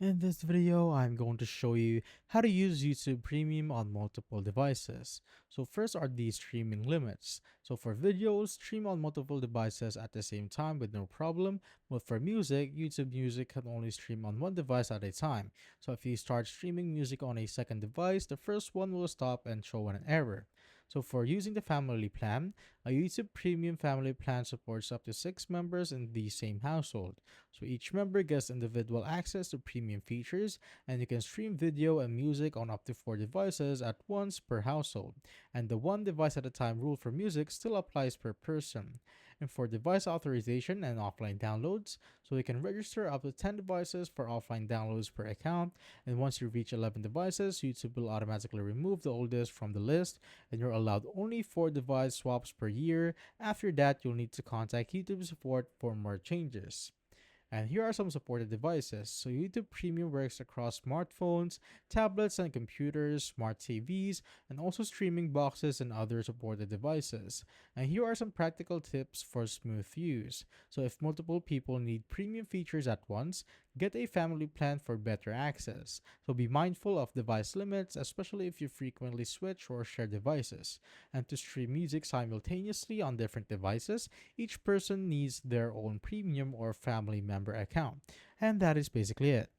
In this video, I'm going to show you how to use YouTube Premium on multiple devices. So first are the streaming limits. So for videos, stream on multiple devices at the same time with no problem. But for music, YouTube Music can only stream on one device at a time. So if you start streaming music on a second device, the first one will stop and show an error. So for using the family plan, a YouTube Premium family plan supports up to 6 members in the same household. So each member gets individual access to premium features, and you can stream video and music on up to 4 devices at once per household. And the one device at a time rule for music still applies per person. And for device authorization and offline downloads, so you can register up to 10 devices for offline downloads per account. And once you reach 11 devices, YouTube will automatically remove the oldest from the list, and you're allowed only 4 device swaps per year. After that, you'll need to contact YouTube support for more changes. And here are some supported devices. So YouTube Premium works across smartphones, tablets and computers, smart TVs, and also streaming boxes and other supported devices. And here are some practical tips for smooth use. So if multiple people need premium features at once, get a family plan for better access. So be mindful of device limits, especially if you frequently switch or share devices. And to stream music simultaneously on different devices, each person needs their own premium or family member account. And that is basically it.